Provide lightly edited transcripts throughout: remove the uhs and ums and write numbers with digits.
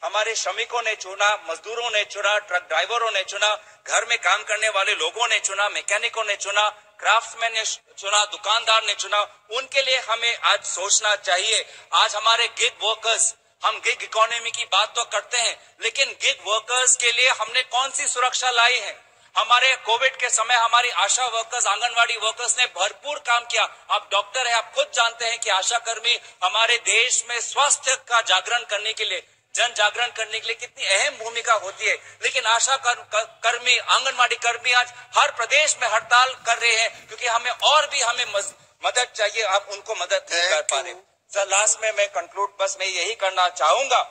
हमारे श्रमिकों ने चुना, मजदूरों ने चुना, ट्रक ड्राइवरों ने चुना, घर में काम करने वाले लोगों ने चुना, मैकेनिकों ने चुना, क्राफ्ट्समैन ने चुना, दुकानदार ने चुना। उनके लिए हमें आज सोचना चाहिए। आज हमारे गिग वर्कर्स, हम गिग इकोनॉमी की बात तो करते हैं, लेकिन गिग वर्कर्स के लिए हमने कौन सी सुरक्षा लाई है? हमारे कोविड के समय हमारी आशा वर्कर्स, आंगनवाड़ी वर्कर्स ने भरपूर काम किया। आप डॉक्टर हैं, आप खुद जानते हैं कि आशा कर्मी हमारे देश में स्वास्थ्य का जागरण करने के लिए, जन जागरण करने के लिए कितनी अहम भूमिका होती है। लेकिन आशा कर्मी, आंगनवाड़ी कर्मी आज हर प्रदेश में हड़ताल कर रहे हैं क्योंकि हमें मदद चाहिए। आप उनको मदद नहीं कर पा रहे। सर, लास्ट में मैं कंक्लूड बस मैं यही करना चाहूंगा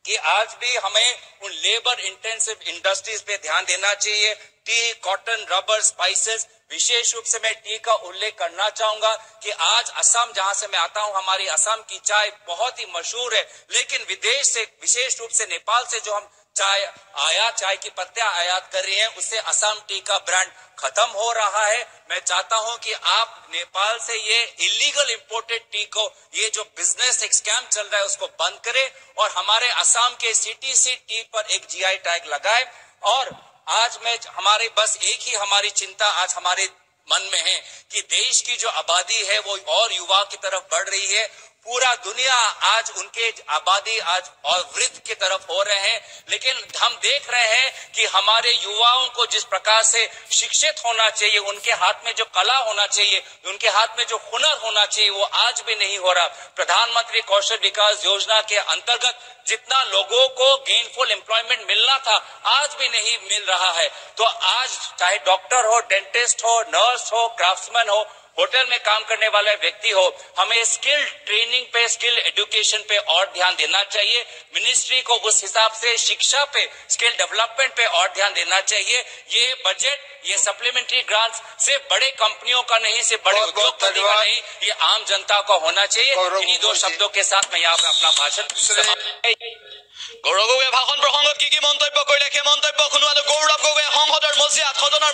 कि आज भी हमें उन लेबर इंटेंसिव इंडस्ट्रीज पे ध्यान देना चाहिए। टी, कॉटन, रबर, स्पाइसेस, विशेष रूप से मैं टी का उल्लेख करना चाहूंगा कि आज असम, जहां से मैं आता हूं, हमारी असम की चाय बहुत ही मशहूर है। लेकिन विदेश से, विशेष रूप से नेपाल से जो हम चाय की पत्तियां आयात कर रही हैं, उससे असम टी का ब्रांड खत्म हो रहा है। मैं चाहता हूं कि आप नेपाल से ये इलीगल इंपोर्टेड टी को, ये जो बिजनेस एक स्कैम चल रहा है, उसको बंद करें और हमारे असम के सीटीसी टी पर एक जीआई टैग लगाए। और आज हमारे बस एक ही हमारी चिंता आज हमारे मन में है कि देश की जो आबादी है वो और युवा की तरफ बढ़ रही है। पूरा दुनिया आज उनके आबादी आज और वृद्ध की तरफ हो रहे हैं, लेकिन हम देख रहे हैं कि हमारे युवाओं को जिस प्रकार से शिक्षित होना चाहिए, उनके हाथ में जो कला होना चाहिए, उनके हाथ में जो हुनर होना चाहिए, वो आज भी नहीं हो रहा। प्रधानमंत्री कौशल विकास योजना के अंतर्गत जितना लोगों को गेनफुल एम्प्लॉयमेंट मिलना था, आज भी नहीं मिल रहा है। तो आज चाहे डॉक्टर हो, डेंटिस्ट हो, नर्स हो, क्राफ्ट्समैन हो, होटल में काम करने वाला व्यक्ति हो, हमें स्किल ट्रेनिंग पे, स्किल एजुकेशन पे और ध्यान देना चाहिए। मिनिस्ट्री को उस हिसाब से शिक्षा पे, स्किल डेवलपमेंट पे और ध्यान देना चाहिए। ये बजट, ये सप्लीमेंट्री ग्रांट्स सिर्फ बड़े कंपनियों का नहीं, सिर्फ बड़े उद्योगपति का नहीं, ये आम जनता का होना चाहिए। इन्हीं दो शब्दों के साथ मैं यहाँ पे अपना भाषण गौरव गगৈয়ে ভাষণ প্ৰসংগত কি মন্তব্য কৰিলে সেই মন্তব্য শুনোৱালো। গৌৰৱ গগৈয়ে সংসদৰ মজিয়াত সদনৰ